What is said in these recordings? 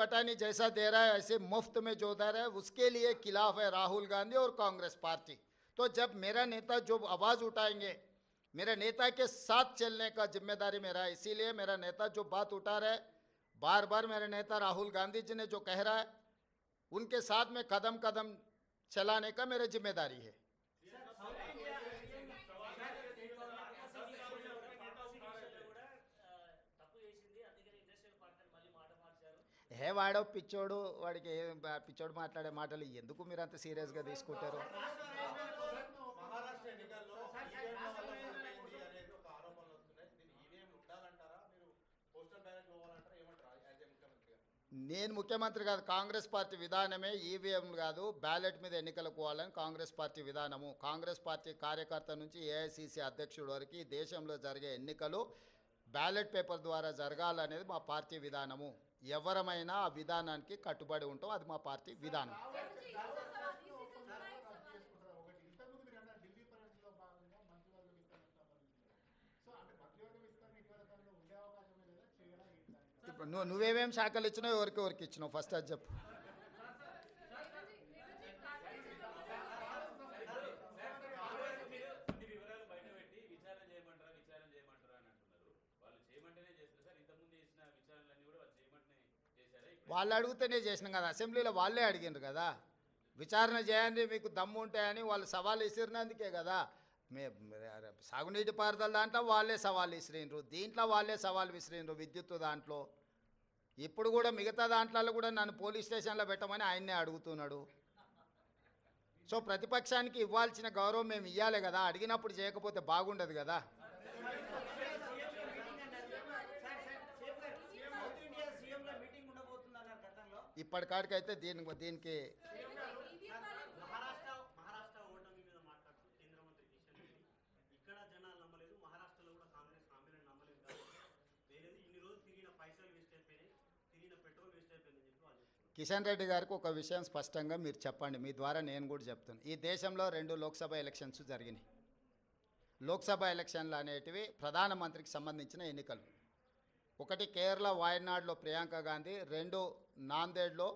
बटानी जैसा दे रहा है ऐसे मुफ्त में जो दे रहा है उसके लिए खिलाफ है राहुल गांधी और कांग्रेस पार्टी। तो जब मेरा नेता जो आवाज़ उठाएंगे, मेरे नेता के साथ चलने का जिम्मेदारी मेरा है। इसीलिए मेरा नेता जो बात उठा रहा है, बार बार मेरे नेता राहुल गांधी जी ने जो कह रहा है, उनके साथ में कदम कदम चलाने का मेरी जिम्मेदारी है। హే వాడో పిచ్చోడు, వాడికి పిచ్చోడు మాట్లాడే మాటలు ఎందుకు మీరు అంత సీరియస్గా తీసుకుంటారు? నేను ముఖ్యమంత్రి కాదు, కాంగ్రెస్ పార్టీ విధానమే ఈవీఎం కాదు, బ్యాలెట్ మీద ఎన్నికలకు పోవాలని కాంగ్రెస్ పార్టీ విధానము. కాంగ్రెస్ పార్టీ కార్యకర్త నుంచి ఏఐసిసి అధ్యక్షుడు వరకు ఈ దేశంలో జరిగే ఎన్నికలు బ్యాలెట్ పేపర్ ద్వారా జరగాలనేది మా పార్టీ విధానము. ఎవరమైనా ఆ విధానానికి కట్టుబడి ఉంటాం, అది మా పార్టీ విధానం. ఇప్పుడు నువ్వేమేమి శాఖలు ఇచ్చినావు, ఎవరికి ఇచ్చినావు ఫస్ట్ అది చెప్పు. వాళ్ళు అడిగితేనే చేసినాం కదా, అసెంబ్లీలో వాళ్ళే అడిగినారు కదా విచారణ చేయండి మీకు దమ్ము ఉంటాయని. వాళ్ళు సవాల్ విసిరినందుకే కదా. సాగునీటి పారుదల దాంట్లో వాళ్ళే సవాల్ విసిరినరు, దీంట్లో వాళ్ళే సవాల్ విసిరినరు, విద్యుత్ దాంట్లో. ఇప్పుడు కూడా మిగతా దాంట్లో కూడా నన్ను పోలీస్ స్టేషన్లో పెట్టమని ఆయన్నే అడుగుతున్నాడు. సో ప్రతిపక్షానికి ఇవ్వాల్సిన గౌరవం మేము ఇవ్వాలి కదా, అడిగినప్పుడు చేయకపోతే బాగుండదు కదా. ఇప్పటికాడికైతే దీనికి కిషన్ రెడ్డి గారికి ఒక విషయం స్పష్టంగా మీరు చెప్పండి, మీ ద్వారా నేను కూడా చెప్తాను. ఈ దేశంలో 2 లోక్సభ ఎలక్షన్స్ జరిగినాయి. లోక్సభ ఎలక్షన్లు అనేటివి ప్రధానమంత్రికి సంబంధించిన ఎన్నికలు. ఒకటి కేరళ వాయనాడ్లో ప్రియాంక గాంధీ, 2 నాందేడ్లో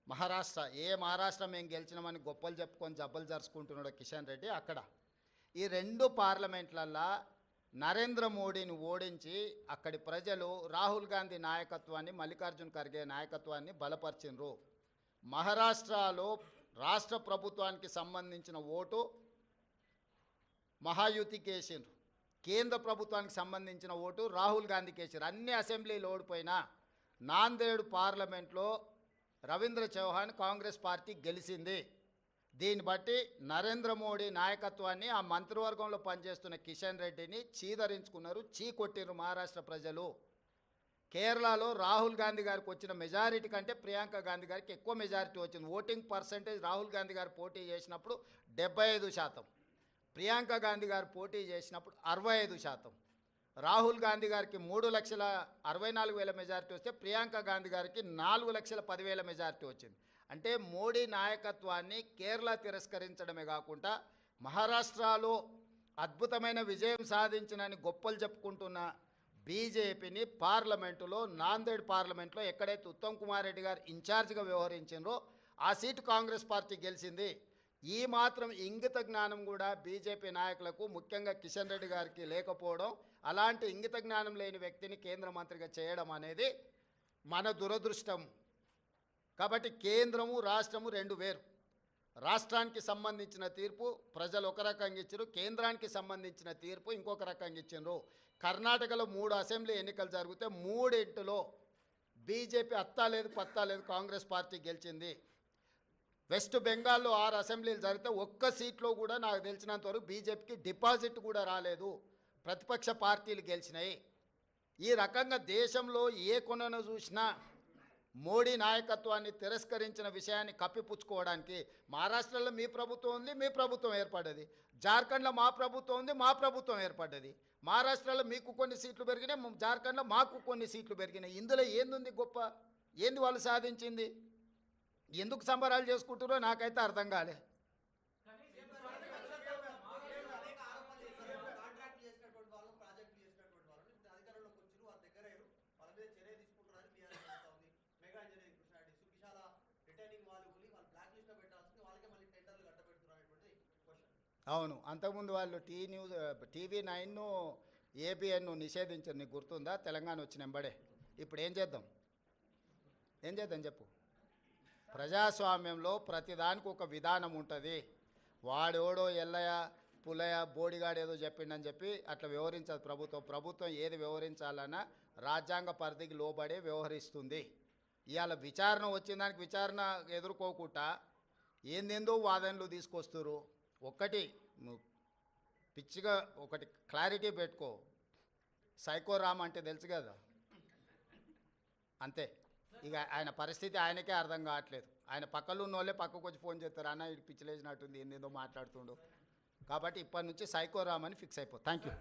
మహారాష్ట్ర. మహారాష్ట్ర మేము గెలిచినామని గొప్పలు చెప్పుకొని జబ్బలు జరుచుకుంటున్నాడు కిషన్ రెడ్డి అక్కడ. ఈ 2 పార్లమెంట్లల్లో నరేంద్ర మోడీని ఓడించి అక్కడి ప్రజలు రాహుల్ గాంధీ నాయకత్వాన్ని, మల్లికార్జున్ ఖర్గే నాయకత్వాన్ని బలపరిచినరు. మహారాష్ట్రలో రాష్ట్ర ప్రభుత్వానికి సంబంధించిన ఓటు మహాయుతికి వేసిండ్రు, కేంద్ర ప్రభుత్వానికి సంబంధించిన ఓటు రాహుల్ గాంధీకి వేసారు. అన్ని అసెంబ్లీలు ఓడిపోయినా నాందేడ్ పార్లమెంట్లో రవీంద్ర చౌహాన్ కాంగ్రెస్ పార్టీ గెలిచింది. దీన్ని బట్టి నరేంద్ర మోడీ నాయకత్వాన్ని, ఆ మంత్రివర్గంలో పనిచేస్తున్న కిషన్ రెడ్డిని చీదరించుకున్నారు, చీకొట్టిరు మహారాష్ట్ర ప్రజలు. కేరళలో రాహుల్ గాంధీ గారికి వచ్చిన మెజారిటీ కంటే ప్రియాంక గాంధీ గారికి ఎక్కువ మెజారిటీ వచ్చింది. ఓటింగ్ పర్సంటేజ్ రాహుల్ గాంధీ గారు పోటీ చేసినప్పుడు 75%, ప్రియాంక గాంధీ గారు పోటీ చేసినప్పుడు 65%. రాహుల్ గాంధీ గారికి 3,64,000 మెజారిటీ వస్తే ప్రియాంక గాంధీ గారికి 4,10,000 మెజారిటీ వచ్చింది. అంటే మోడీ నాయకత్వాన్ని కేరళ తిరస్కరించడమే కాకుండా మహారాష్ట్రలో అద్భుతమైన విజయం సాధించినని గొప్పలు చెప్పుకుంటున్న బీజేపీని పార్లమెంటులో, నాందేడ్ పార్లమెంట్లో ఎక్కడైతే ఉత్తమ్ కుమార్ రెడ్డి గారు ఇన్ఛార్జ్గా వ్యవహరించారో ఆ సీటు కాంగ్రెస్ పార్టీ గెలిచింది. ఈ మాత్రం ఇంగిత జ్ఞానం కూడా బీజేపీ నాయకులకు, ముఖ్యంగా కిషన్ రెడ్డి గారికి లేకపోవడం, అలాంటి ఇంగిత జ్ఞానం లేని వ్యక్తిని కేంద్ర మంత్రిగా చేయడం అనేది మన దురదృష్టం. కాబట్టి కేంద్రము రాష్ట్రము 2 వేరు. రాష్ట్రానికి సంబంధించిన తీర్పు ప్రజలు ఒక రకంగా ఇచ్చారు, కేంద్రానికి సంబంధించిన తీర్పు ఇంకొక రకంగా ఇచ్చారు. కర్ణాటకలో 3 అసెంబ్లీ ఎన్నికలు జరిగితే 3 బీజేపీ అత్తా లేదు పత్తా లేదు కాంగ్రెస్ పార్టీ గెలిచింది. వెస్ట్ బెంగాల్లో 6 అసెంబ్లీలు జరిగితే ఒక్క సీట్లో కూడా నాకు తెలిసినంతవరకు బీజేపీకి డిపాజిట్ కూడా రాలేదు, ప్రతిపక్ష పార్టీలు గెలిచినాయి. ఈ రకంగా దేశంలో ఏ కొనను చూసినా మోడీ నాయకత్వాన్ని తిరస్కరించిన విషయాన్ని కప్పిపుచ్చుకోవడానికి మహారాష్ట్రలో మీ ప్రభుత్వం ఉంది, మీ ప్రభుత్వం ఏర్పడ్డది. జార్ఖండ్లో మా ప్రభుత్వం ఉంది, మా ప్రభుత్వం ఏర్పడ్డది. మహారాష్ట్రలో మీకు కొన్ని సీట్లు పెరిగినాయి, జార్ఖండ్లో మాకు కొన్ని సీట్లు పెరిగినాయి. ఇందులో ఏంది గొప్ప, ఏంది వాళ్ళు సాధించింది? ఎందుకు సంబరాలు చేసుకుంటారో నాకైతే అర్థం కాలే. అవును, అంతకుముందు వాళ్ళు టీవీ 9 ఏబిఎన్ నిషేధించారు, నీకు గుర్తుందా? తెలంగాణ వచ్చిన వెంబడే. ఇప్పుడు ఏం చేద్దాం? ఏం చేద్దాం చెప్పు? ప్రజాస్వామ్యంలో ప్రతిదానికి ఒక విధానం ఉంటుంది. వాడెవడో ఎల్లయ్య పుల్లయ్య బోడిగాడు ఏదో చెప్పిండని చెప్పి అట్లా వ్యవహరించదు ప్రభుత్వం. ప్రభుత్వం ఏది వ్యవహరించాలన్నా రాజ్యాంగ పరిధికి లోబడే వ్యవహరిస్తుంది. ఇవాళ విచారణ వచ్చిన దానికి విచారణ ఎదుర్కోకుండా ఏందేందో వాదనలు తీసుకొస్తారు. ఒక్కటి నువ్వు పిచ్చిగా ఒకటి క్లారిటీ పెట్టుకో, సైకో రామ్ అంటే తెలుసు కదా, అంతే. ఇక ఆయన పరిస్థితి ఆయనకే అర్థం కావట్లేదు. ఆయన పక్కలో ఉన్న వాళ్ళే పక్కకు వచ్చి ఫోన్ చేస్తారు, అన్న ఇటు పిచ్చిలేసినట్టుంది, ఏందేందో మాట్లాడుతుండు. కాబట్టి ఇప్పటి నుంచి సైకో రామ్ అని ఫిక్స్ అయిపో. Thank you.